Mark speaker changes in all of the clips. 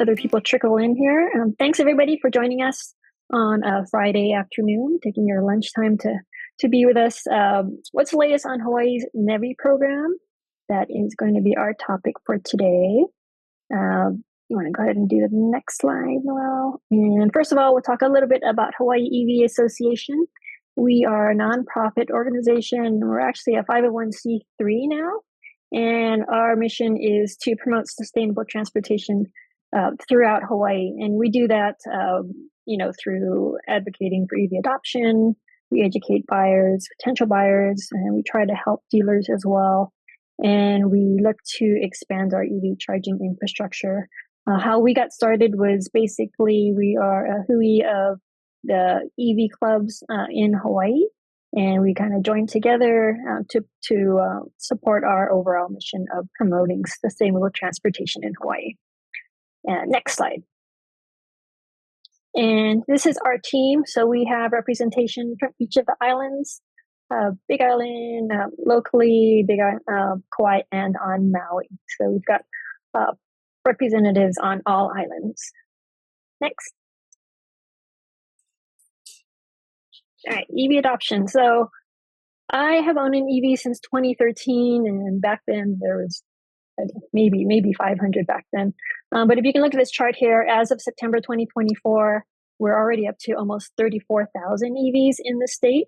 Speaker 1: other people trickle in here. Thanks everybody for joining us on a Friday afternoon, taking your lunchtime to be with us. What's the latest on Hawaii's NEVI program? That is going to be our topic for today. You want to go ahead and do the next slide, Noel? And first of all, we'll talk a little bit about Hawaii EV Association. We are a nonprofit organization. We're actually a 501c3 now. And our mission is to promote sustainable transportation throughout Hawaii. And we do that, through advocating for EV adoption. We educate buyers, potential buyers, and we try to help dealers as well. And we look to expand our EV charging infrastructure. How we got started was basically we are a hui of the EV clubs in Hawaii. And we kind of joined together to support our overall mission of promoting sustainable transportation in Hawaii. Next slide. And this is our team. So we have representation from each of the islands, Big Island, locally, Kauai, and on Maui. So we've got representatives on all islands. Next. All right, EV adoption. So I have owned an EV since 2013, and back then there was maybe 500 back then. But if you can look at this chart here, as of September 2024, we're already up to almost 34,000 EVs in the state.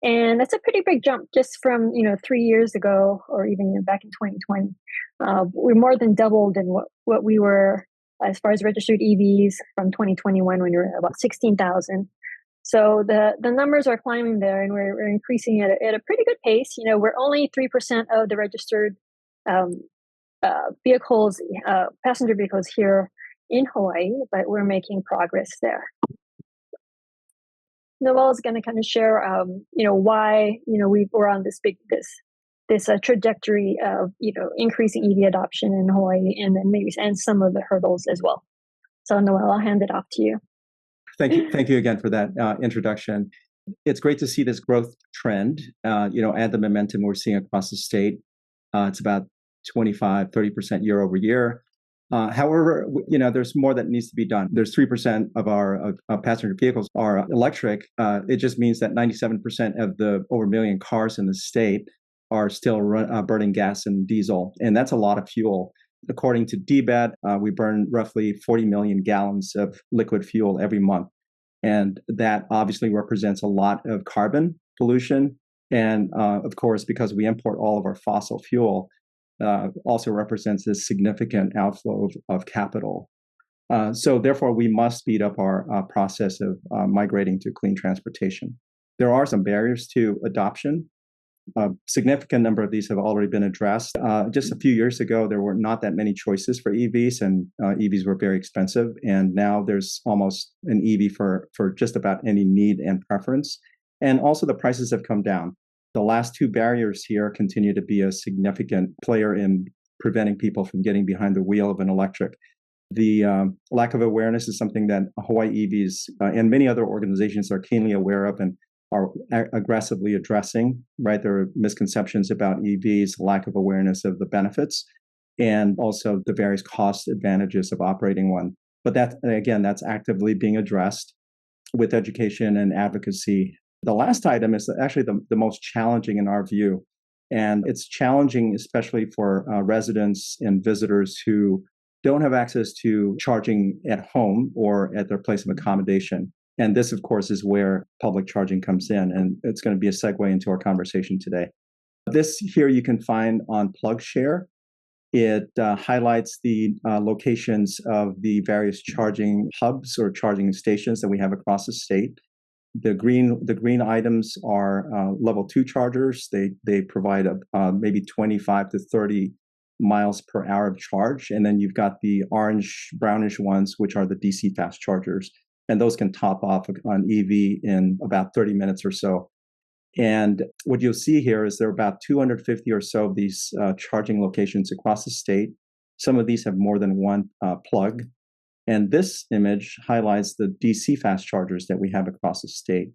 Speaker 1: And that's a pretty big jump just from 3 years ago, or even back in 2020. We're more than doubled in what we were as far as registered EVs from 2021 when we were about 16,000. So the numbers are climbing there, and we're increasing at a pretty good pace. We're only 3% of the registered vehicles, passenger vehicles here in Hawaii, but we're making progress there. Noel is going to kind of share, why we're on this trajectory of increasing EV adoption in Hawaii, and then maybe some of the hurdles as well. So Noel, I'll hand it off to you.
Speaker 2: Thank you again for that introduction. It's great to see this growth trend, and the momentum we're seeing across the state. It's about 25-30% year over year. However, there's more that needs to be done. There's 3% of our passenger vehicles are electric. It just means that 97% of the over 1 million cars in the state are still burning gas and diesel, and that's a lot of fuel. According to DBET, we burn roughly 40 million gallons of liquid fuel every month. And that obviously represents a lot of carbon pollution. And of course, because we import all of our fossil fuel, also represents a significant outflow of capital. So therefore, we must speed up our process of migrating to clean transportation. There are some barriers to adoption. A significant number of these have already been addressed. Just a few years ago, there were not that many choices for EVs, and EVs were very expensive. And now there's almost an EV for just about any need and preference. And also the prices have come down. The last two barriers here continue to be a significant player in preventing people from getting behind the wheel of an electric. The lack of awareness is something that Hawaii EVs and many other organizations are keenly aware of and are aggressively addressing, right? There are misconceptions about EVs, lack of awareness of the benefits, and also the various cost advantages of operating one. But that's actively being addressed with education and advocacy. The last item is actually the most challenging in our view. And it's challenging, especially for residents and visitors who don't have access to charging at home or at their place of accommodation. And this, of course, is where public charging comes in, and it's going to be a segue into our conversation today. This here you can find on PlugShare. It highlights the locations of the various charging hubs or charging stations that we have across the state. The green items are level 2 chargers. They provide maybe 25 to 30 miles per hour of charge, and then you've got the orange brownish ones, which are the DC fast chargers. And those can top off on EV in about 30 minutes or so. And what you'll see here is there are about 250 or so of these charging locations across the state. Some of these have more than one plug. And this image highlights the DC fast chargers that we have across the state.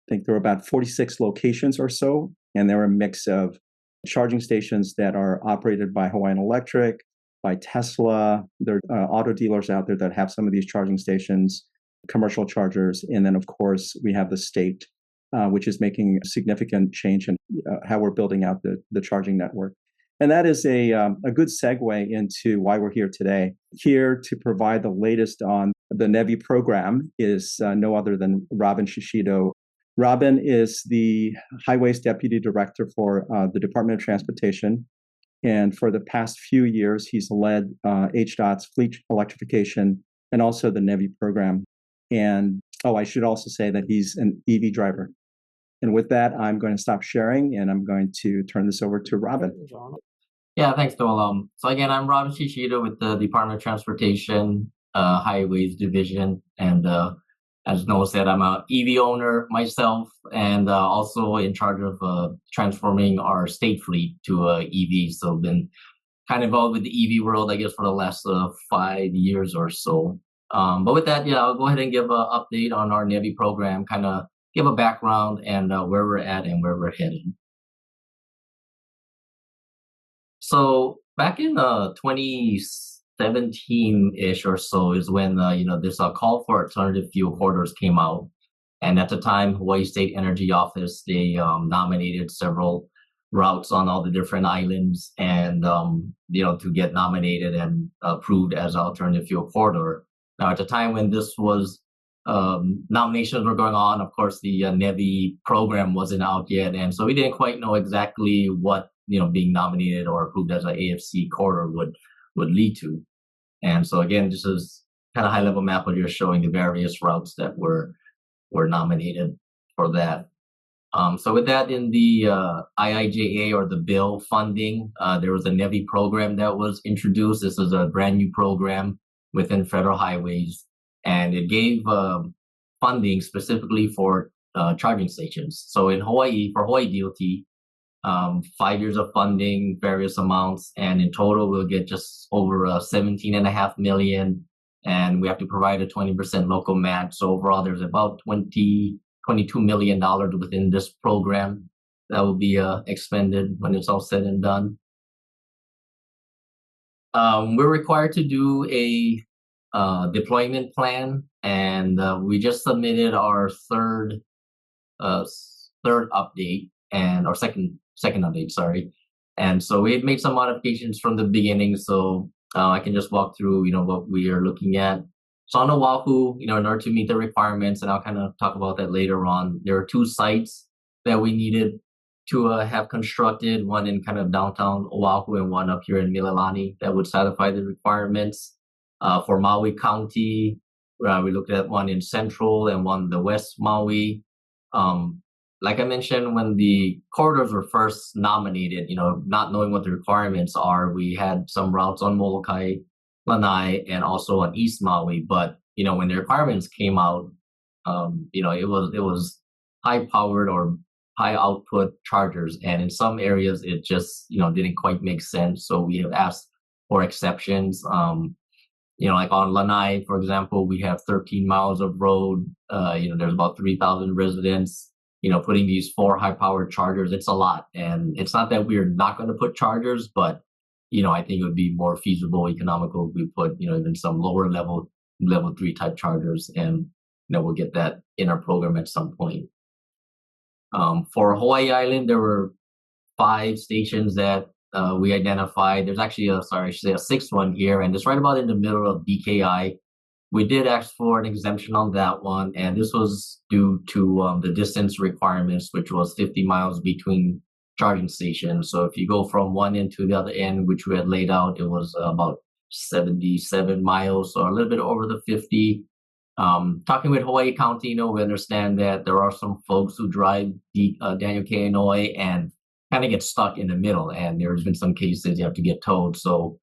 Speaker 2: I think there are about 46 locations or so, and they're a mix of charging stations that are operated by Hawaiian Electric, by Tesla. There are auto dealers out there that have some of these charging stations, commercial chargers. And then, of course, we have the state, which is making a significant change in how we're building out the charging network. And that is a good segue into why we're here today. Here to provide the latest on the NEVI program is no other than Robin Shishido. Robin is the Highways Deputy Director for the Department of Transportation. And for the past few years, he's led HDOT's fleet electrification and also the NEVI program. And I should also say that he's an EV driver. And with that, I'm going to stop sharing and I'm going to turn this over to Robin.
Speaker 3: Yeah, thanks, Noel. So again, I'm Robin Shishido with the Department of Transportation, Highways Division. And as Noel said, I'm an EV owner myself and also in charge of transforming our state fleet to EV. So been kind of involved with the EV world, I guess, for the last 5 years or so. But with that, I'll go ahead and give an update on our NEVI program, kind of give a background and where we're at and where we're headed. So back in 2017-ish or so is when this call for alternative fuel corridors came out, and at the time, Hawaii State Energy Office they nominated several routes on all the different islands, and to get nominated and approved as an alternative fuel corridor. Now, at the time when this was nominations were going on, of course, the NEVI program wasn't out yet, and so we didn't quite know exactly what being nominated or approved as an AFC corridor would lead to. And so again, this is kind of high level map of just showing the various routes that were nominated for that. So with that, in the IIJA or the bill funding, there was a NEVI program that was introduced. This is a brand new program within federal highways, and it gave funding specifically for charging stations. So in Hawaii, for Hawaii DOT, 5 years of funding, various amounts, and in total we'll get just over 17.5 million, and we have to provide a 20% local match. So overall, there's about $22 million within this program that will be expended when it's all said and done. We're required to do a deployment plan, and we just submitted our third update or second update, sorry. And so we had made some modifications from the beginning. So I can just walk through, what we are looking at. So on Oahu, in order to meet the requirements, and I'll kind of talk about that later on, there are 2 sites that we needed to have constructed, one in kind of downtown Oahu and one up here in Mililani that would satisfy the requirements. For Maui County, we looked at one in Central and one in the West Maui. Like I mentioned, when the corridors were first nominated, not knowing what the requirements are, we had some routes on Molokai, Lanai, and also on East Maui. But, when the requirements came out, it was high-powered or high-output chargers. And in some areas, it just, didn't quite make sense. So we have asked for exceptions. Like on Lanai, for example, we have 13 miles of road. There's about 3,000 residents. Putting these 4 high-powered chargers, it's a lot. And it's not that we're not going to put chargers, but, I think it would be more feasible, economical if we put, even some lower level 3 type chargers. And, we'll get that in our program at some point. For Hawaii Island, there were 5 stations that we identified. There's actually a 6th one here, and it's right about in the middle of BKI. We did ask for an exemption on that one, and this was due to the distance requirements, which was 50 miles between charging stations. So if you go from one end to the other end, which we had laid out, it was about 77 miles, so a little bit over the 50. Talking with Hawaii County, we understand that there are some folks who drive Daniel K. Inouye and kind of get stuck in the middle, and there's been some cases you have to get towed. So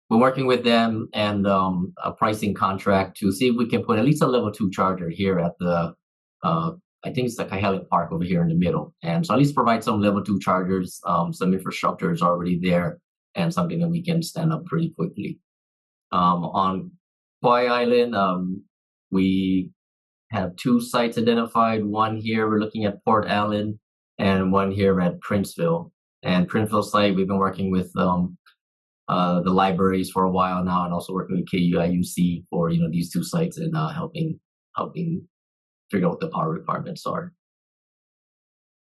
Speaker 3: we're working with them and a pricing contract to see if we can put at least a level 2 charger here at the, I think it's the Kahului Park over here in the middle. And so at least provide some level 2 chargers. Some infrastructure is already there and something that we can stand up pretty quickly. On Kauai Island, we have 2 sites identified. One here, we're looking at Port Allen, and one here at Princeville. And Princeville site, we've been working with the libraries for a while now, and also working with KUIUC for these two sites and helping figure out what the power requirements are.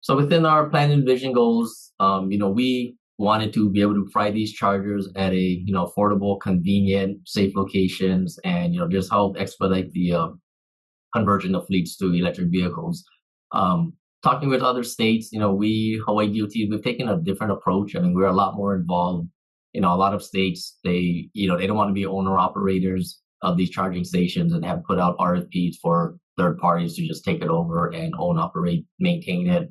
Speaker 3: So within our plan and vision goals, we wanted to be able to provide these chargers at a affordable, convenient, safe locations, and just help expedite the conversion of fleets to electric vehicles. Talking with other states, Hawaii DOT, we've taken a different approach. I mean, we're a lot more involved. A lot of states, they don't want to be owner operators of these charging stations and have put out RFPs for third parties to just take it over and own, operate, maintain it.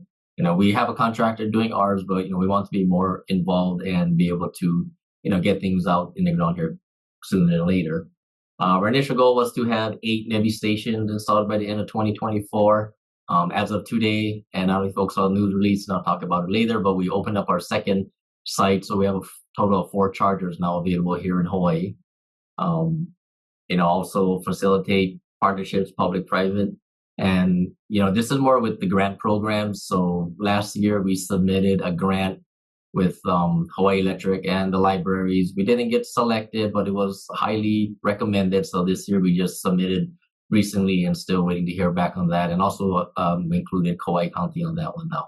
Speaker 3: We have a contractor doing ours, but we want to be more involved and be able to get things out in the ground here sooner than later. Our initial goal was to have 8 NEVI stations installed by the end of 2024. As of today, and I don't know if folks saw the news release, and I'll talk about it later, but we opened up our second site, so we have a total of 4 chargers now available here in Hawaii. Also facilitate partnerships, public-private, and this is more with the grant programs. So last year we submitted a grant with Hawaii Electric and the libraries. We didn't get selected, but it was highly recommended. So this year we just submitted recently and still waiting to hear back on that. And also we included Kauai County on that one now.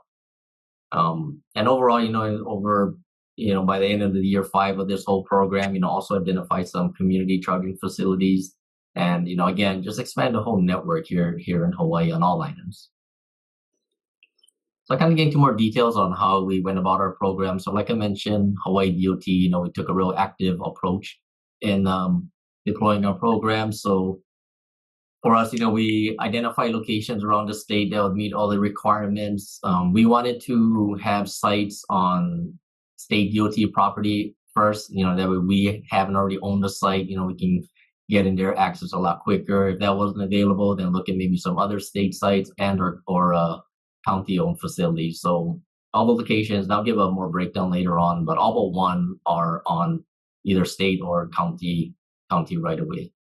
Speaker 3: And overall, by the end of the year 5 of this whole program, also identify some community charging facilities. And, again, just expand the whole network here in Hawaii on all items. So I kind of get into more details on how we went about our program. So like I mentioned, Hawaii DOT, we took a real active approach in deploying our program. So for us, we identify locations around the state that would meet all the requirements. We wanted to have sites on state DOT property first, that way we haven't already owned the site, we can get in there, access a lot quicker. If that wasn't available, then look at maybe some other state sites and or county-owned facilities. So all the locations, and I'll give a more breakdown later on, but all but one are on either state or county right away.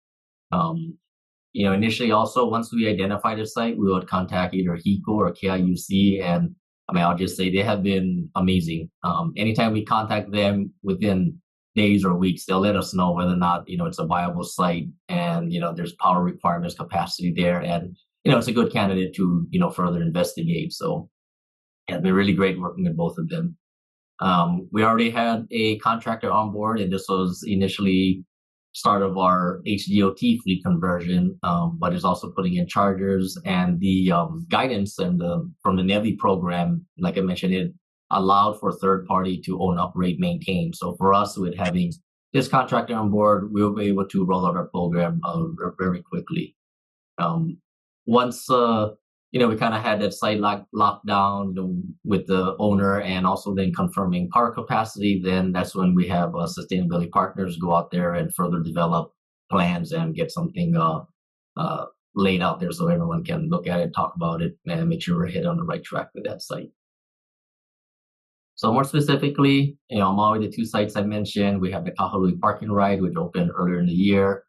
Speaker 3: Initially also, once we identify the site, we would contact either HECO or KIUC, and I'll just say they have been amazing. Anytime we contact them within days or weeks, they'll let us know whether or not, it's a viable site and, there's power requirements, capacity there, and, it's a good candidate to, further investigate. So yeah, it's been really great working with both of them. We already had a contractor on board, and this was initially start of our HDOT fleet conversion, but it's also putting in chargers and the guidance and from the NEVI program. Like I mentioned, it allowed for third party to own, operate, maintain. So for us, with having this contractor on board, we'll be able to roll out our program very quickly. Once we kind of had that site locked down with the owner, and also then confirming power capacity, then that's when we have sustainability partners go out there and further develop plans and get something laid out there so everyone can look at it, talk about it, and make sure we're headed on the right track with that site. So more specifically, Maui, the 2 sites I mentioned, we have the Kahului parking ride, which opened earlier in the year.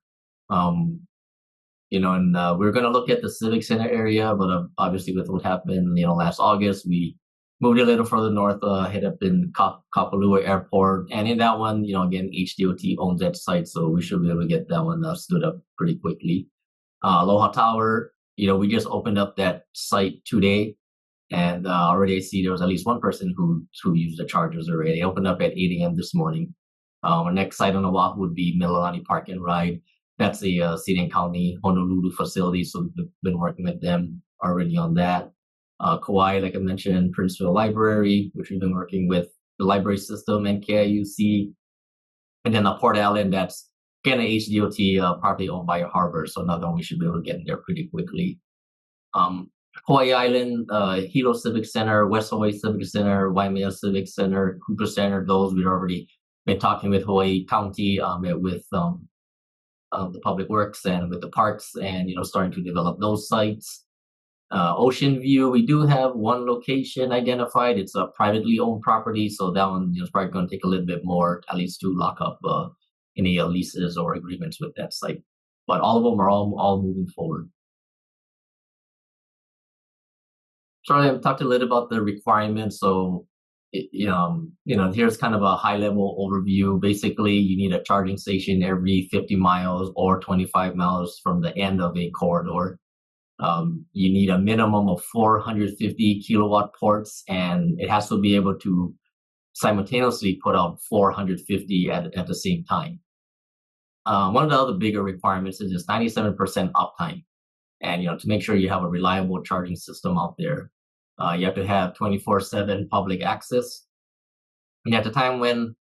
Speaker 3: We're going to look at the Civic Center area, but obviously with what happened, last August, we moved a little further north, hit up in Kapalua Airport. And in that one, again, HDOT owns that site, so we should be able to get that one stood up pretty quickly. Aloha Tower, we just opened up that site today, and already I see there was at least one person who used the chargers already. They opened up at 8 a.m. this morning. Our next site on Oahu would be Mililani Park and Ride. That's a Seating County, Honolulu facility, so we've been working with them already on that. Kauai, like I mentioned, Princeville Library, which we've been working with the library system and KIUC. And then Port Allen, that's again a HDOT property owned by a harbor, so another one we should be able to get in there pretty quickly. Hawaii Island, Hilo Civic Center, West Hawaii Civic Center, Waimea Civic Center, Cooper Center, those we've already been talking with Hawaii County, with the Public Works and with the parks, and starting to develop those sites. Ocean View, we do have one location identified. It's a privately owned property, so that one is probably going to take a little bit more, at least to lock up any leases or agreements with that site. But all of them are all moving forward. Sorry, I've talked a little about the requirements. So here's kind of a high level overview. Basically, you need a charging station every 50 miles or 25 miles from the end of a corridor. You need a minimum of 450 kilowatt ports, and it has to be able to simultaneously put out 450 at the same time. One of the other bigger requirements is just 97% uptime. And, to make sure you have a reliable charging system out there, you have to have 24/7 public access. And at the time when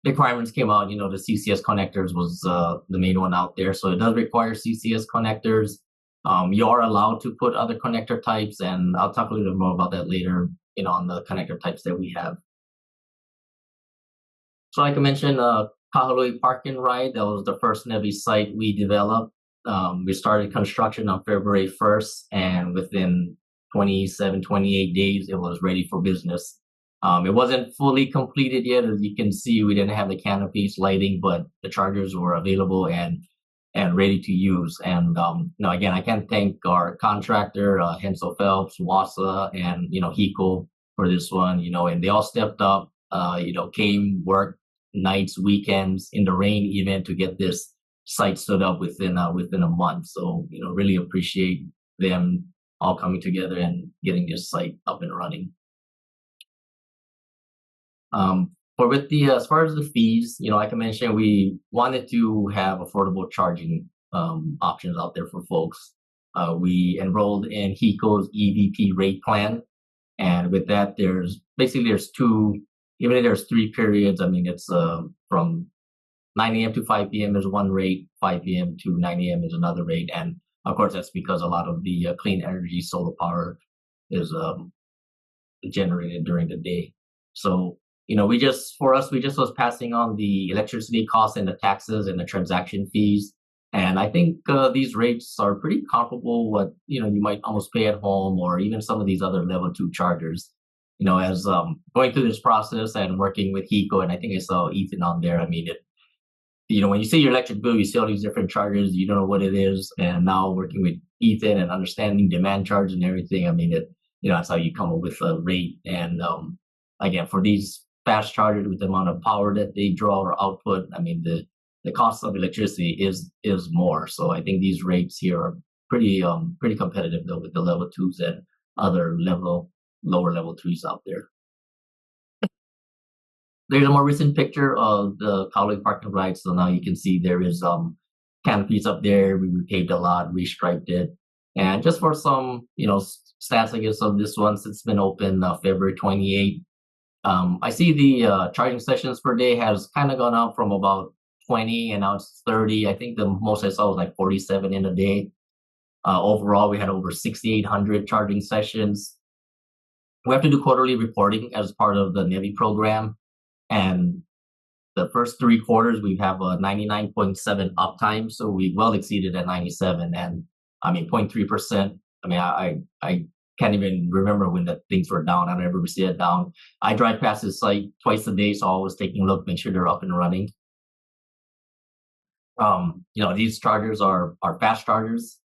Speaker 3: the requirements came out, the CCS connectors was the main one out there. So it does require CCS connectors. You are allowed to put other connector types, and I'll talk a little bit more about that later, on the connector types that we have. So like I mentioned, Kahului Park and Ride, that was the first NEVI site we developed. We started construction on February 1st, and within 27, 28 days, it was ready for business. It wasn't fully completed yet. As you can see, we didn't have the canopies, lighting, but the chargers were available and ready to use. And again, I can't thank our contractor, Hensel Phelps, Wasa, and Hiko for this one. And they all stepped up. Came, worked nights, weekends, in the rain, even to get this site stood up within a month. So really appreciate them all coming together and getting this site up and running. But with as far as the fees, like I mentioned, we wanted to have affordable charging options out there for folks. We enrolled in Hiko's EVP rate plan, and with that, there's two. Even if there's 3 periods, it's from 9 a.m. to 5 p.m. is one rate, 5 p.m. to 9 a.m. is another rate. And of course, that's because a lot of the clean energy solar power is generated during the day. So, we just was passing on the electricity costs and the taxes and the transaction fees. And I think these rates are pretty comparable what, you might almost pay at home, or even some of these other level 2 chargers. As going through this process and working with Hiko, and I think I saw Ethan on there. When you see your electric bill, you see all these different charges, you don't know what it is. And now working with Ethan and understanding demand charge and everything, that's how you come up with a rate. And again, for these fast chargers with the amount of power that they draw or output, the cost of electricity is more. So I think these rates here are pretty competitive though with the level 2s and other lower level 3s out there. There's a more recent picture of the Kahului Park and Ride. So now you can see there is canopies up there. We repaved a lot, restriped it. And just for some, stats, I guess, of this one, since it's been open February 28th, I see the charging sessions per day has kind of gone up from about 20 and now it's 30. I think the most I saw was like 47 in a day. Overall, we had over 6,800 charging sessions. We have to do quarterly reporting as part of the NEVI program. And the first 3 quarters, we have a 99.7 uptime. So we well exceeded at 97. And 0.3%. I can't even remember when the things were down. I don't ever see it down. I drive past this site twice a day. So always taking a look, make sure they're up and running. These chargers are fast chargers.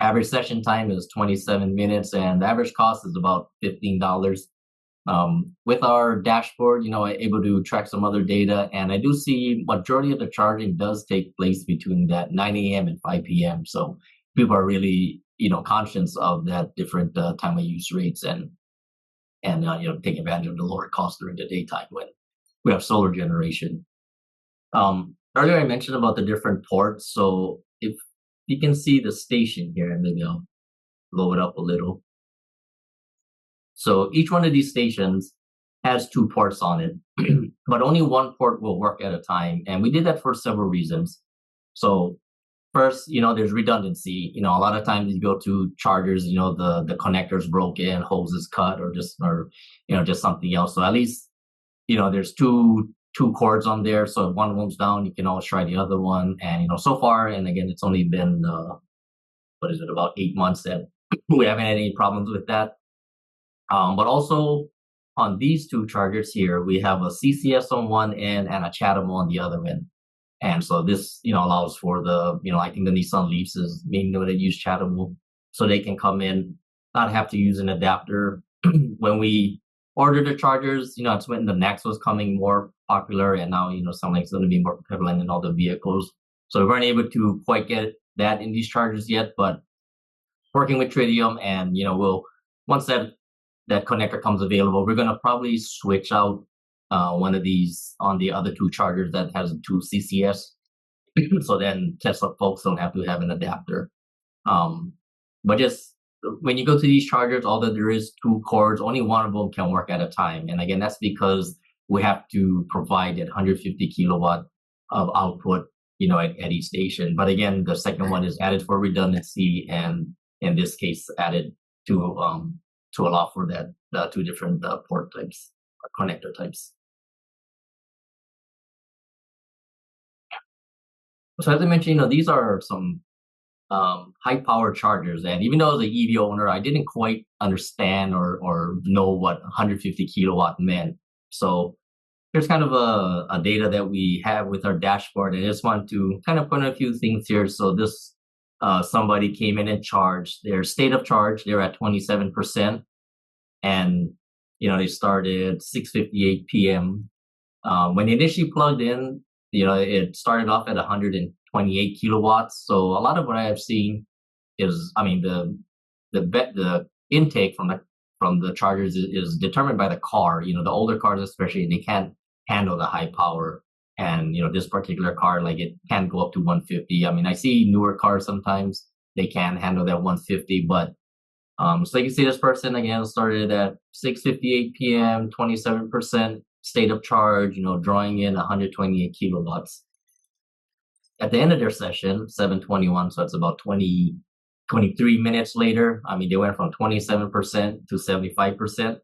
Speaker 3: Average session time is 27 minutes, and the average cost is about $15. With our dashboard, I'm able to track some other data, and I do see majority of the charging does take place between that 9 a.m. and 5 p.m. So people are really, conscious of that different time of use rates and take advantage of the lower cost during the daytime when we have solar generation. Earlier I mentioned about the different ports. So if you can see the station here, and maybe I'll blow it up a little. So each one of these stations has 2 ports on it, but only one port will work at a time. And we did that for several reasons. So first, there's redundancy. A lot of times you go to chargers, the connector's broken, hoses cut, or just something else. So at least, there's two cords on there. So if one of them's down, you can always try the other one. And, so far, and again, it's only been, about 8 months that we haven't had any problems with that. But also on these 2 chargers here, we have a CCS on one end and a Chatham on the other end. And so this, allows for the, I think the Nissan Leafs is mainly what they use Chatham, so they can come in, not have to use an adapter. When we ordered the chargers, that's when the NACS was coming more popular, and now, something like it's going to be more prevalent in all the vehicles. So we weren't able to quite get that in these chargers yet, but working with Tritium, and once that connector comes available, we're going to probably switch out one of these on the other two chargers that has two CCS. So then Tesla folks don't have to have an adapter. But just when you go to these chargers, although there is two cords, only one of them can work at a time. And again, that's because we have to provide that 150 kilowatt of output, at each station. But again, the second one is added for redundancy, and in this case, added to allow for that two different port types, connector types. So as I mentioned, these are some high power chargers, and even though as an EV owner, I didn't quite understand or know what 150 kilowatt meant. So here's kind of a data that we have with our dashboard, and I just want to kind of point a few things here. So this somebody came in and charged their state of charge. They're at 27%, and they started 6:58 p.m. When they initially plugged in, it started off at 128 kilowatts. So a lot of what I have seen is, the intake from the chargers is determined by the car. The older cars especially, they can't handle the high power. And, this particular car, like, it can go up to 150. I see newer cars sometimes, they can handle that 150. But, so you can see this person, again, started at 6:58 p.m., 27% state of charge, drawing in 128 kilowatts. At the end of their session, 7:21, so it's about 23 minutes later, they went from 27% to 75%.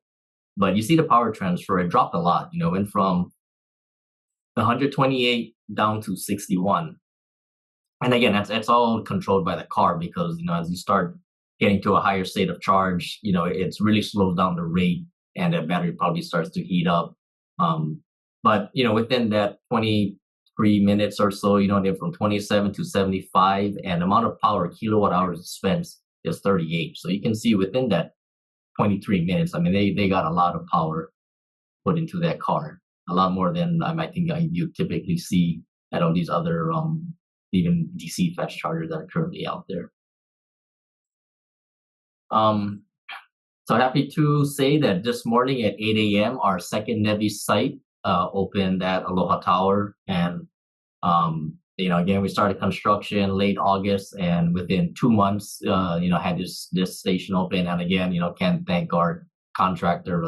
Speaker 3: But you see the power transfer, it dropped a lot, went from 128 down to 61. And again, that's all controlled by the car, because, as you start getting to a higher state of charge, it's really slows down the rate, and the battery probably starts to heat up. But, within that 23 minutes or so, they're from 27 to 75, and the amount of power, kilowatt hours spent, is 38. So you can see within that 23 minutes, they got a lot of power put into that car, a lot more than I think you typically see at all these other even DC fast chargers that are currently out there. So happy to say that this morning at 8 a.m., our second NEVI site opened at Aloha Tower. And, again, we started construction late August, and within 2 months, had this station open. And again, can't thank our contractor,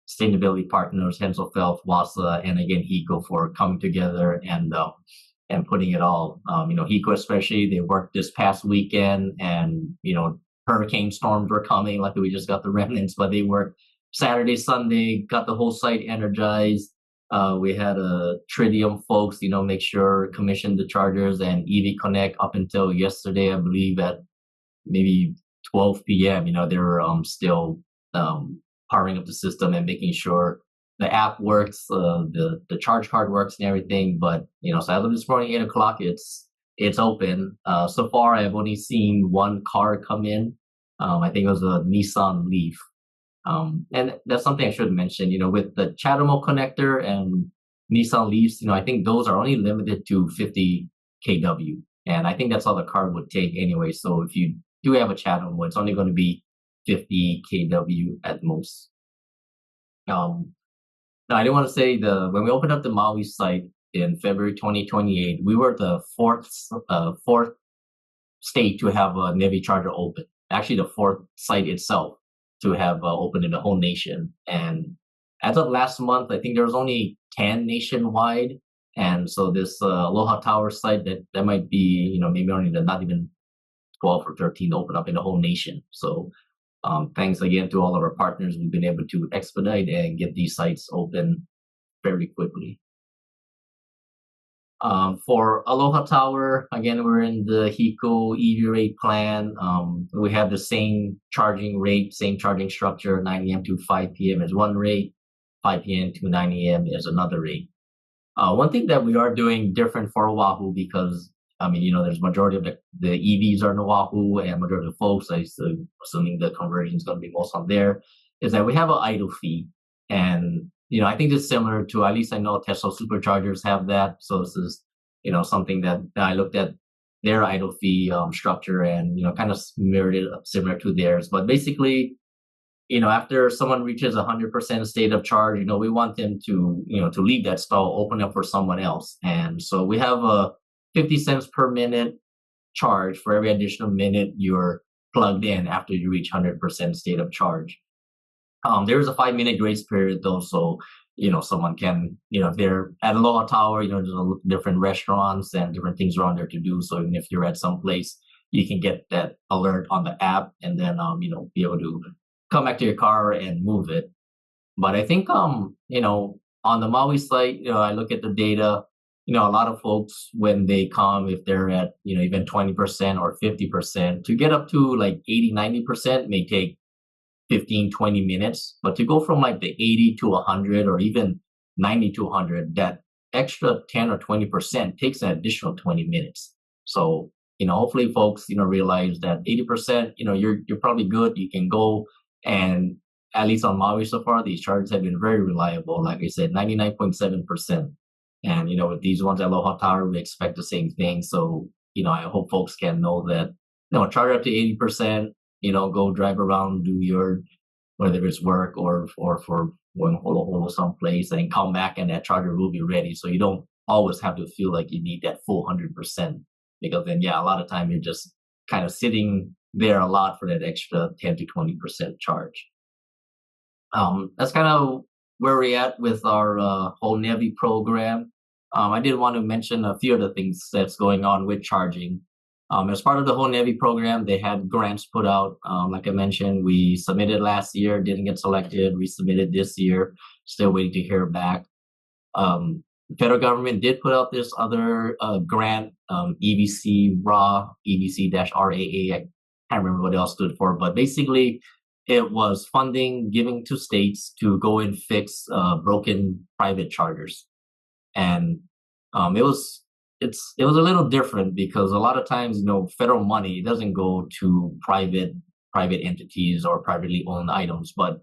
Speaker 3: sustainability partners, Hensel Phelps, WASA, and again, HECO, for coming together and putting it all. HECO especially, they worked this past weekend, and, hurricane storms were coming. Like, we just got the remnants, but they worked Saturday, Sunday, got the whole site energized. We had Tritium folks, make sure commissioned the chargers, and EV Connect up until yesterday, I believe at maybe 12 p.m. They were still powering up the system and making sure the app works, the charge card works and everything. But so as of this morning, 8 o'clock, it's open. So far, I've only seen one car come in. I think it was a Nissan Leaf. And that's something I should mention, with the Chatamo connector and Nissan Leafs, I think those are only limited to 50 kW. And I think that's all the car would take anyway. So if you do have a Chatamo, it's only going to be 50 kW at most. Now, I didn't want to say when we opened up the Maui site in February 2028, we were the fourth state to have a NEVI charger open. Actually, the fourth site itself to have opened in the whole nation. And as of last month, I think there was only 10 nationwide. And so this Aloha Tower site, that might be, maybe only not even 12 or 13 to open up in the whole nation. So thanks again to all of our partners. We've been able to expedite and get these sites open very quickly. For Aloha Tower, again, we're in the HECO EV rate plan. We have the same charging rate, same charging structure. 9 a.m. to 5 p.m. is one rate, 5 p.m. to 9 a.m. is another rate. One thing that we are doing different for Oahu, because there's majority of the EVs are in Oahu, and majority of the folks, assuming the conversion is going to be most on there, is that we have an idle fee. And I think it's similar to, at least I know Tesla superchargers have that. So this is something that I looked at their idle fee structure and kind of mirrored it similar to theirs. But basically, after someone reaches 100% state of charge, we want them to to leave that stall, open up for someone else. And so we have a 50 cents per minute charge for every additional minute you're plugged in after you reach 100% state of charge. There is a 5-minute grace period though, so someone can, if they're at Aloha Tower, there's different restaurants and different things around there to do. So even if you're at some place, you can get that alert on the app and then be able to come back to your car and move it. But I think on the Maui site, I look at the data. A lot of folks, when they come, if they're at even 20% or 50%, to get up to like 80-90% may take 15-20 minutes. But to go from like the 80 to 100 or even 90 to 100, that extra 10 or 20% takes an additional 20 minutes. So hopefully folks realize that 80%, you're probably good. You can go, and at least on Maui so far, these charges have been very reliable. Like I said, 99.7%. And with these ones at Aloha Tower, we expect the same thing. So I hope folks can know that charge up to 80%. Go drive around, do your, whether it's work or for going holo holo someplace, and come back and that charger will be ready. So you don't always have to feel like you need that full 100%, because then a lot of time you're just kind of sitting there a lot for that extra 10 to 20% charge. That's kind of where we're at with our whole NEVI program. I did want to mention a few of the things that's going on with charging. As part of the whole NEVI program, they had grants put out. Like I mentioned, we submitted last year, didn't get selected. We submitted this year, still waiting to hear back. The federal government did put out this other grant, EBC RAA, EBC-RAA. I can't remember what else stood for, but basically it was funding given to states to go and fix broken private chargers. And it was a little different because a lot of times, federal money doesn't go to private entities or privately owned items. But,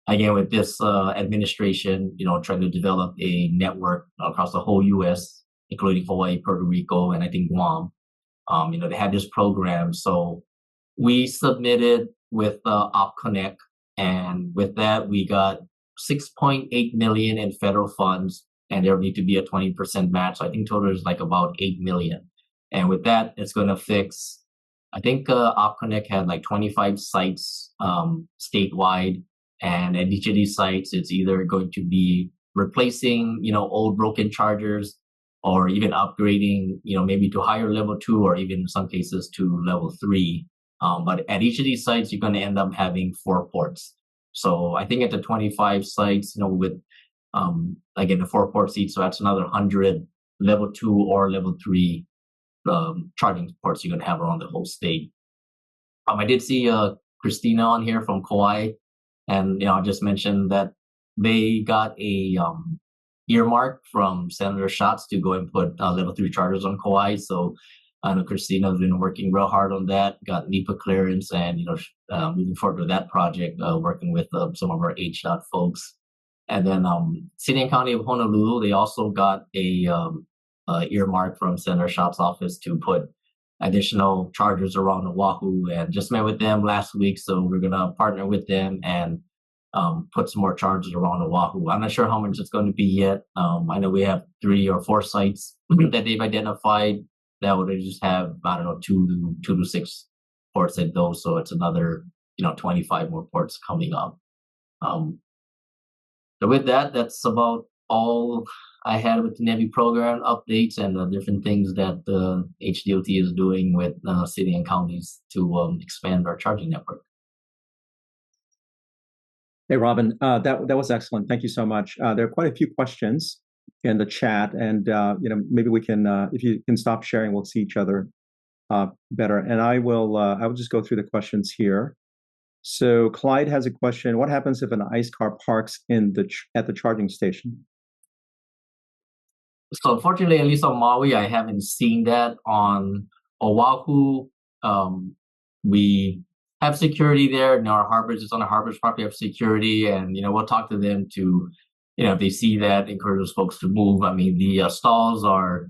Speaker 3: again, with this administration, trying to develop a network across the whole U.S., including Hawaii, Puerto Rico, and I think Guam, they had this program. So we submitted with OpConnect, and with that, we got $6.8 million in federal funds. And there will need to be a 20% match. So I think total is like about $8 million. And with that, it's going to fix, I think OpConnect had like 25 sites statewide. And at each of these sites, it's either going to be replacing, old broken chargers, or even upgrading, maybe to higher level 2, or even in some cases to level 3. But at each of these sites, you're going to end up having 4 ports. So I think at the 25 sites, with again, the 4 port seats, so that's another 100 level 2 or level 3 charging ports you're going to have around the whole state. I did see Christina on here from Kauai, and I just mentioned that they got a earmark from Senator Schatz to go and put level 3 chargers on Kauai. So I know Christina's been working real hard on that, got NEPA clearance, and moving forward with that project, working with some of our HDOT folks. And then City and County of Honolulu, they also got a earmark from Senator Schatz's office to put additional chargers around Oahu, and just met with them last week. So we're going to partner with them and put some more chargers around Oahu. I'm not sure how much it's going to be yet. I know we have 3 or 4 sites that they've identified that would just have, 2 to 6 ports at those. So it's another, 25 more ports coming up. So with that, that's about all I had with the NEVI program updates and the different things that the HDOT is doing with city and counties to expand our charging network.
Speaker 2: Hey, Robin, that was excellent. Thank you so much. There are quite a few questions in the chat, and maybe we can, if you can stop sharing, we'll see each other better. And I will just go through the questions here. So Clyde has a question. What happens if an ICE car parks at the charging station?
Speaker 3: So unfortunately, at least on Maui, I haven't seen that. On Oahu, we have security there. Our harbors, it's on a harbor's property, have security, and we'll talk to them to, if they see that, encourage those folks to move. I mean, the stalls are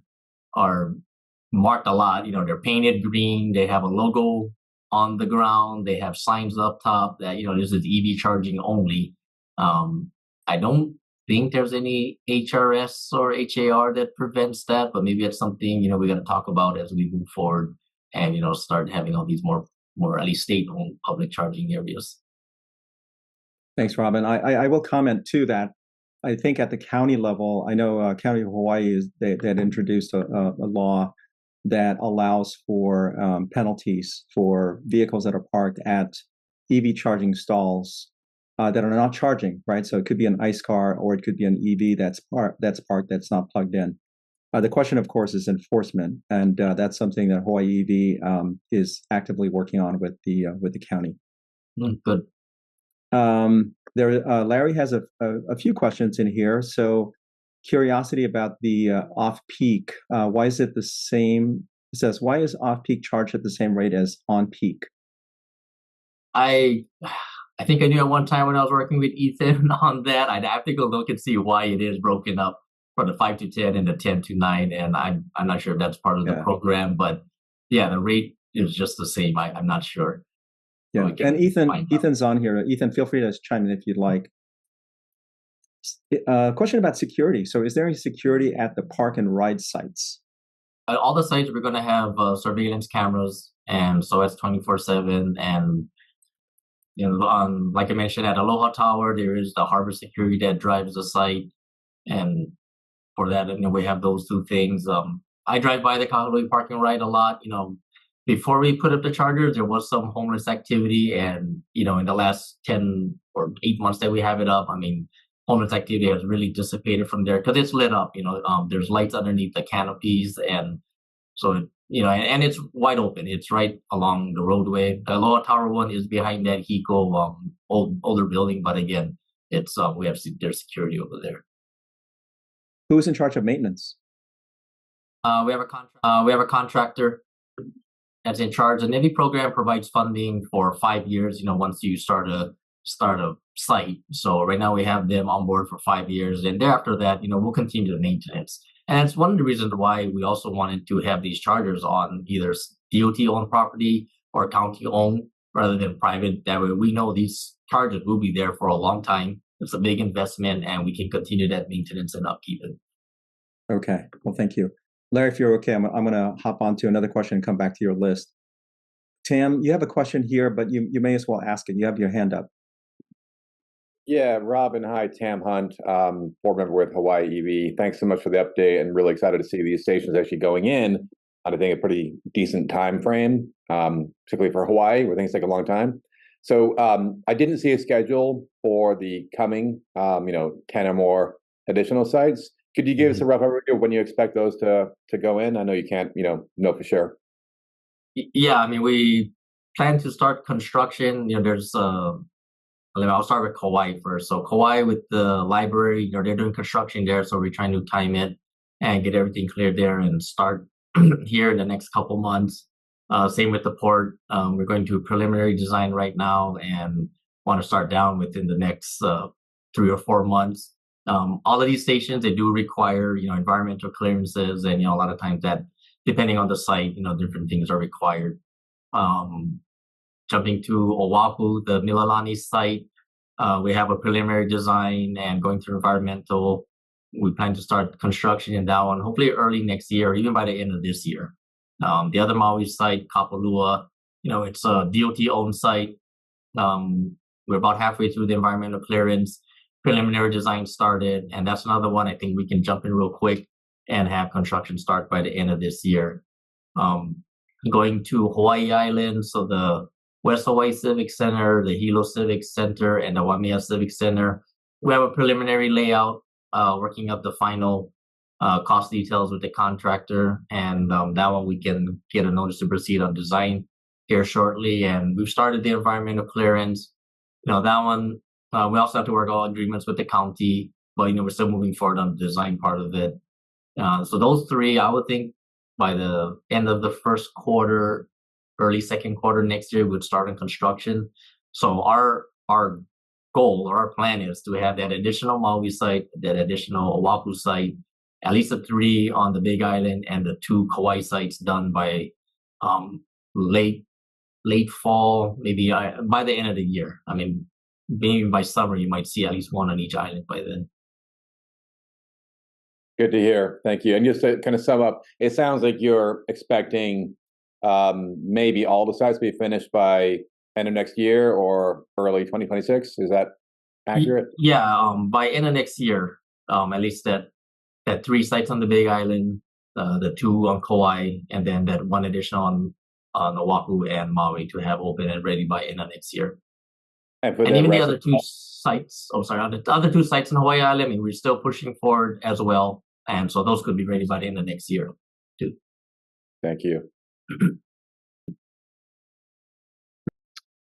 Speaker 3: marked a lot. They're painted green. They have a logo on the ground. They have signs up top that this is EV charging only. I don't think there's any HRS or HAR that prevents that, but maybe it's something we're going to talk about as we move forward and start having all these more at least state-owned public charging areas.
Speaker 2: Thanks, Robin. I will comment too that I think at the county level, I know County of Hawaii they had introduced a law that allows for penalties for vehicles that are parked at EV charging stalls that are not charging, right? So it could be an ICE car or it could be an EV that's parked that's not plugged in. The question, of course, is enforcement, and that's something that Hawaii EV is actively working on with the county.
Speaker 3: Good.
Speaker 2: Larry has a few questions in here. So, curiosity about the off-peak. Why is it the same? It says, why is off-peak charged at the same rate as on-peak?
Speaker 3: I think I knew at one time when I was working with Ethan on that. I'd have to go look and see why it is broken up for the 5 to 10 and the 10 to 9. And I'm not sure if that's part of the program, but yeah, the rate is just the same. I'm not sure.
Speaker 2: Yeah, and Ethan's on here. Ethan, feel free to chime in if you'd like. Question about security. So is there any security at the park and ride sites?
Speaker 3: At all the sites, we're going to have surveillance cameras, and so it's 24/7. And like I mentioned, at Aloha Tower, there is the harbor security that drives the site, and for that, we have those two things. I drive by the Kahului park and ride a lot. Before we put up the chargers, there was some homeless activity, and in the last 10 or 8 months that we have it up, I mean, homeless activity has really dissipated from there because it's lit up. There's lights underneath the canopies, and so and it's wide open. It's right along the roadway. The Aloha Tower one is behind that Hiko older building, but again, it's there's security over there.
Speaker 2: Who's in charge of maintenance?
Speaker 3: We have a contractor that's in charge. The NEVI program provides funding for 5 years. Once you start a site. So right now we have them on board for 5 years, and thereafter that, we'll continue the maintenance. And it's one of the reasons why we also wanted to have these chargers on either DOT-owned property or county-owned rather than private. That way we know these chargers will be there for a long time. It's a big investment, and we can continue that maintenance and upkeep it.
Speaker 2: Okay. Well, thank you. Larry, if you're okay, I'm going to hop on to another question and come back to your list. Tam, you have a question here, but you may as well ask it. You have your hand up.
Speaker 4: Yeah, Robin, hi, Tam Hunt, board member with Hawaii EV. Thanks so much for the update, and really excited to see these stations actually going in on, I think, a pretty decent time frame, particularly for Hawaii, where things take a long time. So I didn't see a schedule for the coming, 10 or more additional sites. Could you give us a rough overview of when you expect those to go in? I know you can't, know for sure.
Speaker 3: Yeah, I mean, we plan to start construction. I'll start with Kauai first. So Kauai with the library, they're doing construction there, so we're trying to time it and get everything cleared there and start here in the next couple months. Same with the port. We're going to preliminary design right now and want to start down within the next 3 or 4 months. All of these stations, they do require, environmental clearances, and, a lot of times that, depending on the site, different things are required. Jumping to Oahu, the Mililani site, we have a preliminary design and going through environmental. We plan to start construction in that one, hopefully early next year, or even by the end of this year. The other Maui site, Kapalua, it's a DOT-owned site. We're about halfway through the environmental clearance. Preliminary design started, and that's another one I think we can jump in real quick and have construction start by the end of this year. Going to Hawaii Island, so the West Hawaii Civic Center, the Hilo Civic Center, and the Waimea Civic Center. We have a preliminary layout, working up the final cost details with the contractor, and that one we can get a notice to proceed on design here shortly. And we've started the environmental clearance. That one, we also have to work all agreements with the county, but we're still moving forward on the design part of it. So those three, I would think by the end of the first quarter, early second quarter next year, we'd start on construction. So our goal or our plan is to have that additional Maui site, that additional Oahu site, at least the 3 on the Big Island and the 2 Kauai sites done by late fall, maybe by the end of the year. I mean, maybe by summer, you might see at least 1 on each island by then.
Speaker 4: Good to hear. Thank you. And just to kind of sum up, it sounds like you're expecting maybe all the sites to be finished by end of next year or early 2026. Is that accurate?
Speaker 3: Yeah, by end of next year, at least that 3 sites on the Big Island, the 2 on Kauai, and then that 1 additional on Oahu and Maui to have open and ready by end of next year. And even the other 2 sites, on the other 2 sites in Hawaii Island, I mean, we're still pushing forward as well. And so those could be ready by the end of next year too.
Speaker 4: Thank you.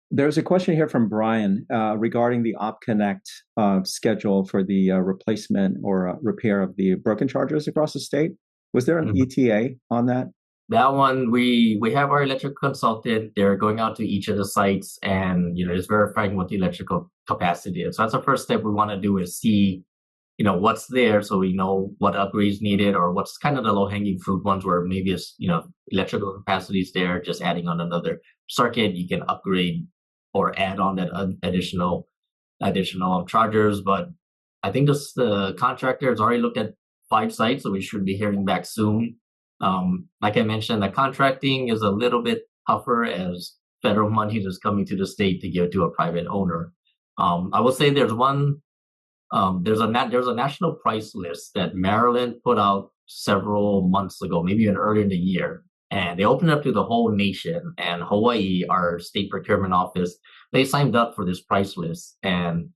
Speaker 2: There's a question here from Brian regarding the OpConnect schedule for the replacement or repair of the broken chargers across the state. Was there an ETA on that?
Speaker 3: That one, we have our electrical consultant. They're going out to each of the sites and, just verifying what the electrical capacity is. So that's the first step we want to do is see, what's there so we know what upgrades needed or what's kind of the low-hanging fruit ones where maybe it's, electrical capacity is there, just adding on another circuit, you can upgrade or add on that additional chargers. But I think the contractor has already looked at 5 sites, so we should be hearing back soon. Like I mentioned, the contracting is a little bit tougher as federal money is coming to the state to give to a private owner. I will say there's a national price list that Maryland put out several months ago, maybe even earlier in the year. And they opened up to the whole nation, and Hawaii, our state procurement office, they signed up for this price list. And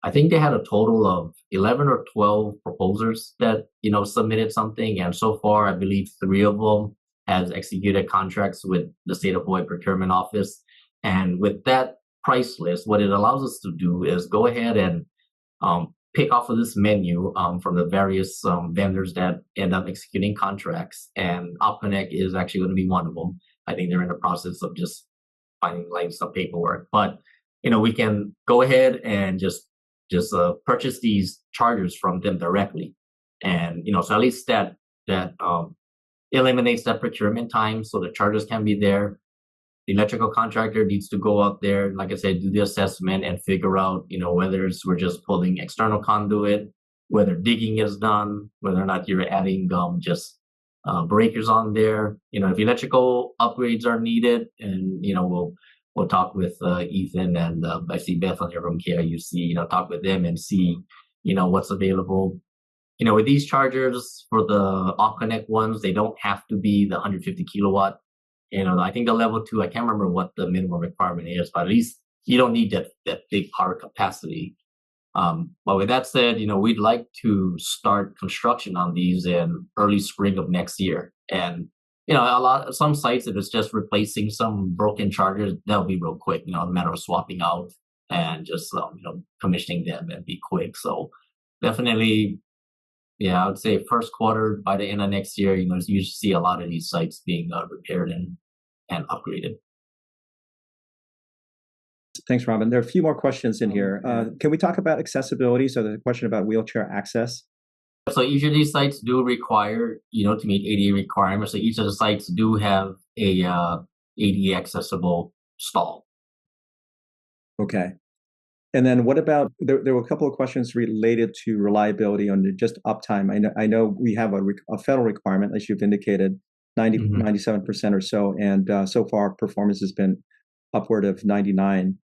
Speaker 3: I think they had a total of 11 or 12 proposers that, submitted something. And so far, I believe 3 of them has executed contracts with the state of Hawaii procurement office. And with that price list, what it allows us to do is go ahead and pick off of this menu from the various vendors that end up executing contracts. And OpConnect is actually going to be one of them. I think they're in the process of just finding some paperwork. But, we can go ahead and just purchase these chargers from them directly. And, so at least that eliminates that procurement time. So the chargers can be there. The electrical contractor needs to go out there, like I said, do the assessment and figure out, whether we're just pulling external conduit, whether digging is done, whether or not you're adding just breakers on there. If electrical upgrades are needed, and we'll talk with Ethan and I see Beth on here from KIUC. Talk with them and see what's available. With these chargers for the OpConnect ones, they don't have to be the 150 kilowatt. I think the level 2, I can't remember what the minimum requirement is, but at least you don't need that big power capacity. But with that said, we'd like to start construction on these in early spring of next year. And, some sites, if it's just replacing some broken chargers, that'll be real quick, a matter of swapping out and just, commissioning them and be quick. So definitely, I would say first quarter by the end of next year, you see a lot of these sites being repaired and upgraded.
Speaker 2: Thanks, Robin. There are a few more questions in here. Can we talk about accessibility? So there's a question about wheelchair access.
Speaker 3: So each of these sites do require, to meet ADA requirements. So each of the sites do have a ADA accessible stall.
Speaker 2: Okay. And then what about, there were a couple of questions related to reliability on just uptime. I know we have a federal requirement, as you've indicated, 97% or so. And so far, performance has been upward of 99.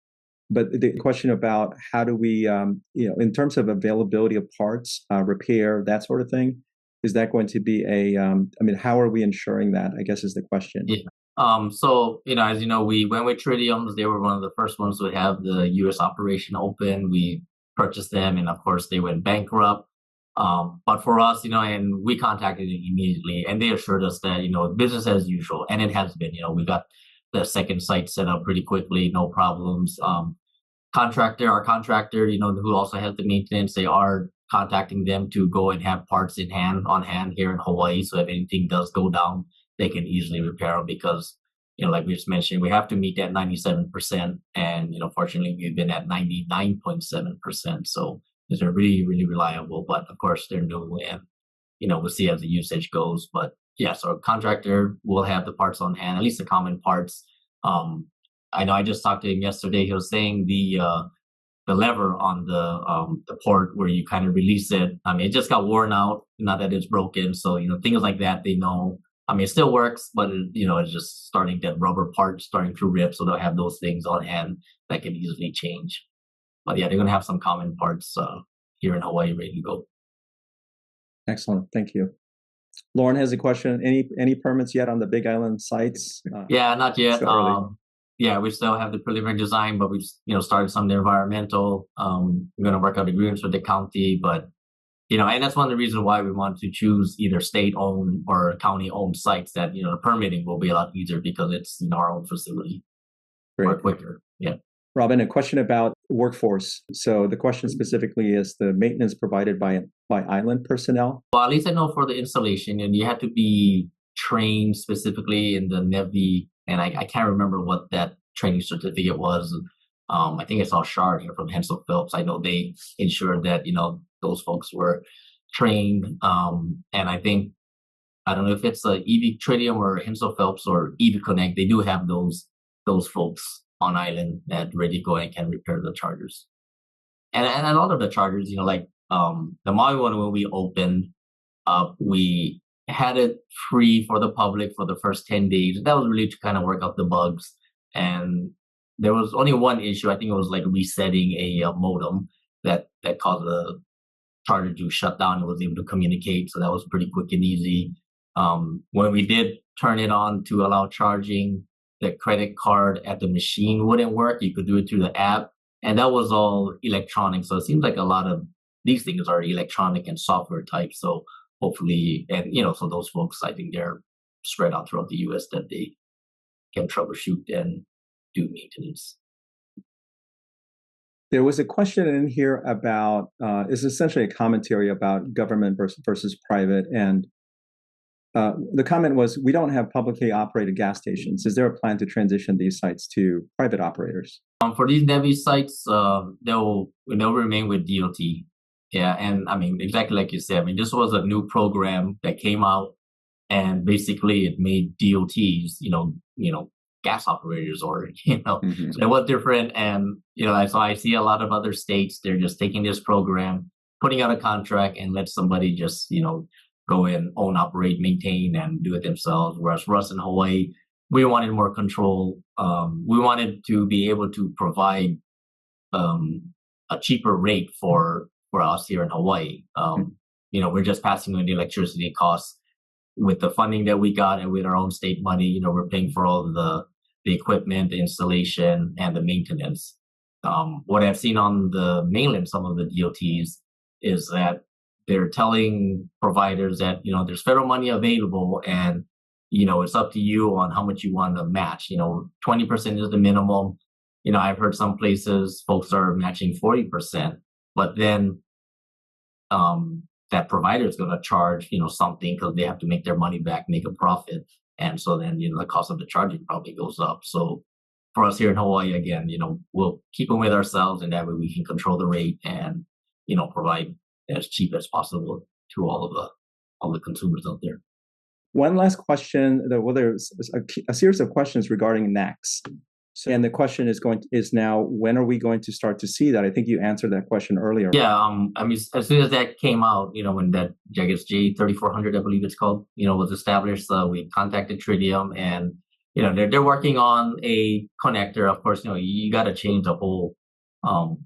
Speaker 2: But the question about how do we, in terms of availability of parts, repair, that sort of thing, is that going to be how are we ensuring that, I guess is the question.
Speaker 3: Yeah. So, as you know, we went with Tritiums. They were one of the first ones to have the U.S. operation open. We purchased them, and of course, they went bankrupt. But for us, and we contacted them immediately, and they assured us that, business as usual. And it has been, we got the second site set up pretty quickly, no problems. Our contractor, who also has the maintenance, they are contacting them to go and have parts on hand here in Hawaii. So if anything does go down, they can easily repair them because like we just mentioned, we have to meet that 97%. And, fortunately, we've been at 99.7%. So it's a really, really reliable, but of course they're new and, we'll see as the usage goes. But yeah, so a contractor will have the parts on hand, at least the common parts. I know I just talked to him yesterday. He was saying the lever on the port where you kind of release it, it just got worn out, not that it's broken. So, things like that, they know. It still works, but it's just starting that rubber part starting to rip. So they'll have those things on hand that can easily change. But yeah, they're going to have some common parts here in Hawaii ready to go.
Speaker 2: Excellent. Thank you. Lauren has a question. Any permits yet on the Big Island sites?
Speaker 3: Yeah, not yet. Yeah, we still have the preliminary design, but we've started some of the environmental. We're going to work out agreements with the county, but and that's one of the reasons why we want to choose either state-owned or county-owned sites that the permitting will be a lot easier because it's in our own facility.
Speaker 2: Great.
Speaker 3: Or quicker. Yeah.
Speaker 2: Robin, a question about workforce. So the question specifically is the maintenance provided by island personnel? Well,
Speaker 3: at least I know for the installation, and you have to be trained specifically in the NEVI, and I can't remember what that training certificate was. I think it's all Shard here from Hensel Phelps. I know they ensured that, those folks were trained. And I think, I don't know if it's EV Tritium or Hensel Phelps or EV Connect, they do have those folks on island that ready to go and can repair the chargers. And a lot of the chargers, like the Maui one, when we opened up, we had it free for the public for the first 10 days. That was really to kind of work out the bugs. And there was only one issue. I think it was like resetting a modem that caused the charger to shut down and was able to communicate. So that was pretty quick and easy. When we did turn it on to allow charging, the credit card at the machine wouldn't work. You could do it through the app, and that was all electronic. So it seems like a lot of these things are electronic and software type. So hopefully, and so those folks, I think they're spread out throughout the U.S. that they can troubleshoot and do maintenance.
Speaker 2: There was a question in here about, it's essentially a commentary about government versus private. And the comment was, we don't have publicly operated gas stations. Is there a plan to transition these sites to private operators?
Speaker 3: For these NEVI sites, they'll remain with DOT. Yeah, and exactly like you said, this was a new program that came out, and basically it made DOTs, gas operators, or so it was different. And so I see a lot of other states, they're just taking this program, putting out a contract, and let somebody just go in, own, operate, maintain, and do it themselves. Whereas for us in Hawaii, we wanted more control. We wanted to be able to provide a cheaper rate for us here in Hawaii. We're just passing on the electricity costs with the funding that we got, and with our own state money, we're paying for all of the equipment, the installation, and the maintenance. What I've seen on the mainland, some of the DOTs, is that they're telling providers that, there's federal money available, and, it's up to you on how much you want to match. 20% is the minimum. I've heard some places folks are matching 40%, but then that provider is going to charge, something, because they have to make their money back, make a profit. And so then, the cost of the charging probably goes up. So for us here in Hawaii, again, we'll keep them with ourselves, and that way we can control the rate and, provide as cheap as possible to all the consumers out there.
Speaker 2: One last question. There's a series of questions regarding NACS. And the question is now, when are we going to start to see that? I think you answered that question earlier.
Speaker 3: Yeah, as soon as that came out, when that, I guess, J3400, I believe it's called, was established, we contacted Tritium, and, they're working on a connector. Of course, you got to change the whole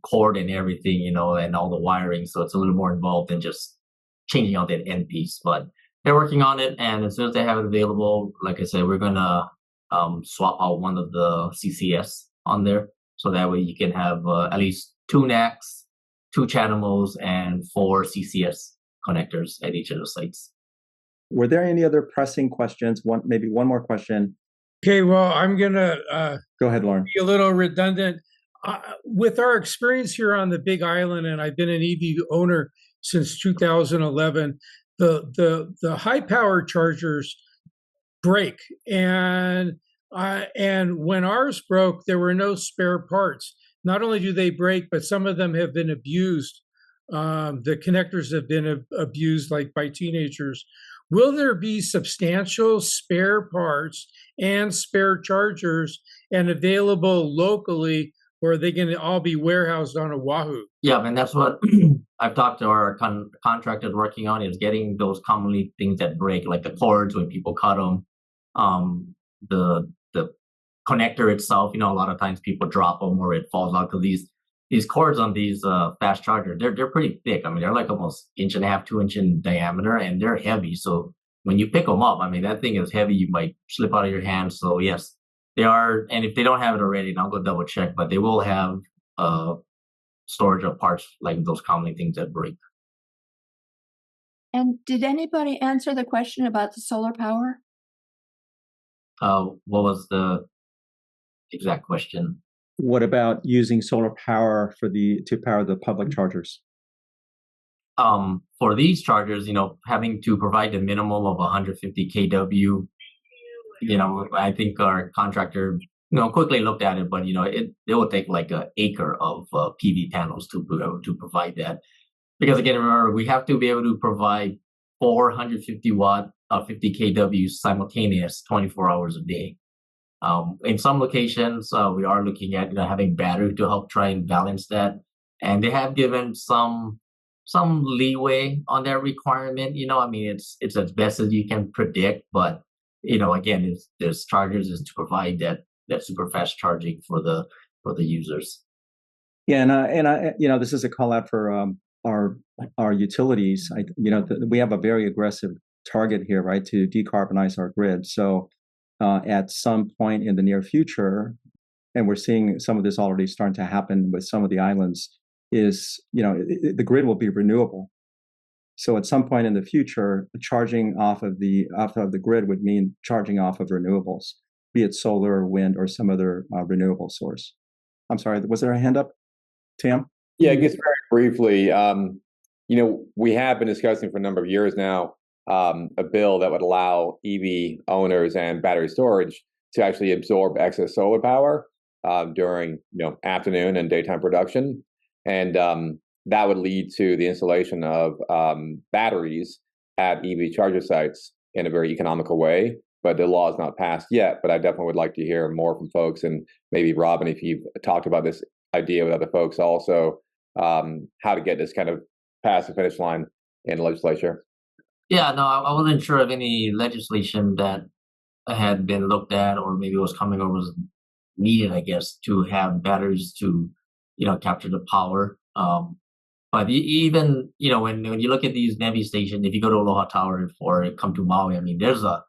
Speaker 3: cord and everything, and all the wiring. So it's a little more involved than just changing out that end piece. But they're working on it, and as soon as they have it available, like I said, we're going to swap out one of the CCS on there, so that way you can have at least 2 NACS, 2 channels, and 4 CCS connectors at each of the sites.
Speaker 2: Were there any other pressing questions? Maybe one more question.
Speaker 5: Okay, well, I'm gonna
Speaker 2: go ahead, Lauren.
Speaker 5: Be a little redundant. With our experience here on the Big Island, and I've been an EV owner since 2011, the high power chargers break, and And when ours broke, there were no spare parts. Not only do they break, but some of them have been abused. The connectors have been abused, like by teenagers. Will there be substantial spare parts and spare chargers and available locally, or are they going to all be warehoused on Oahu?
Speaker 3: Yeah, and that's what I've talked to our contractors working on, is getting those commonly things that break, like the cords when people cut them, the connector itself. A lot of times people drop them or it falls out, because these cords on these fast chargers, they're pretty thick. I mean, they're like almost 1.5 to 2 inch in diameter, and they're heavy. So when you pick them up, I mean, that thing is heavy. You might slip out of your hand. So yes, they are. And if they don't have it already, and I'll go double check, but they will have storage of parts like those commonly things that break.
Speaker 6: And did anybody answer the question about the solar power?
Speaker 3: What was the exact question?
Speaker 2: What about using solar power to power the public chargers?
Speaker 3: For these chargers, having to provide a minimum of 150 kW, I think our contractor, quickly looked at it, but it will take like an acre of PV panels to be able to provide that. Because again, remember, we have to be able to provide 450 watt, 50 kW simultaneous 24 hours a day. In some locations, we are looking at having battery to help try and balance that, and they have given some leeway on that requirement. I mean, it's as best as you can predict, but again, there's chargers is to provide that super fast charging for the users.
Speaker 2: Yeah, and I this is a call out for our utilities. We have a very aggressive target here, right, to decarbonize our grid. So at some point in the near future, and we're seeing some of this already starting to happen with some of the islands, is the grid will be renewable. So at some point in the future, charging off of the grid would mean charging off of renewables, be it solar, wind, or some other renewable source. I'm sorry, was there a hand up, Tam?
Speaker 4: Yeah, I guess very briefly, we have been discussing for a number of years now a bill that would allow EV owners and battery storage to actually absorb excess solar power during afternoon and daytime production, and that would lead to the installation of batteries at EV charger sites in a very economical way. But the law is not passed yet. But I definitely would like to hear more from folks, and maybe Robin, if you've talked about this idea with other folks also, how to get this kind of past the finish line in the legislature.
Speaker 3: Yeah, no, I wasn't sure of any legislation that had been looked at, or maybe was coming or was needed, I guess, to have batteries to, capture the power. But even, when you look at these NEVI stations, if you go to Aloha Tower or come to Maui, I mean, there's a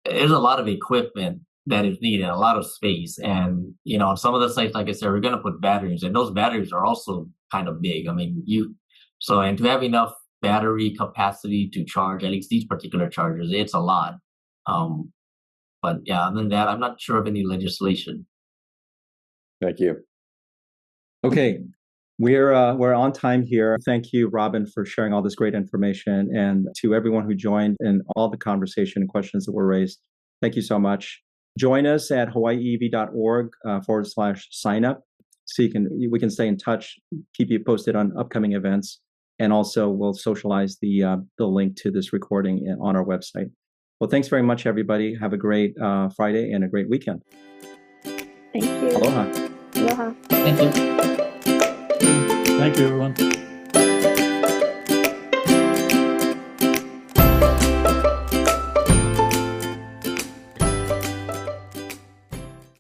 Speaker 3: lot of equipment that is needed, a lot of space. And, on some of the sites, like I said, we're going to put batteries, and those batteries are also kind of big. I mean, and to have enough battery capacity to charge at least these particular chargers, it's a lot. But yeah, other than that, I'm not sure of any legislation.
Speaker 4: Thank you.
Speaker 2: Okay, we're on time here. Thank you, Robin, for sharing all this great information, and to everyone who joined and all the conversation and questions that were raised. Thank you so much. Join us at hawaiiev.org/sign up, so we can stay in touch, keep you posted on upcoming events. And also, we'll socialize the link to this recording on our website. Well, thanks very much, everybody. Have a great Friday and a great weekend.
Speaker 1: Thank you.
Speaker 2: Aloha.
Speaker 1: Aloha.
Speaker 3: Thank you.
Speaker 7: Thank you, everyone.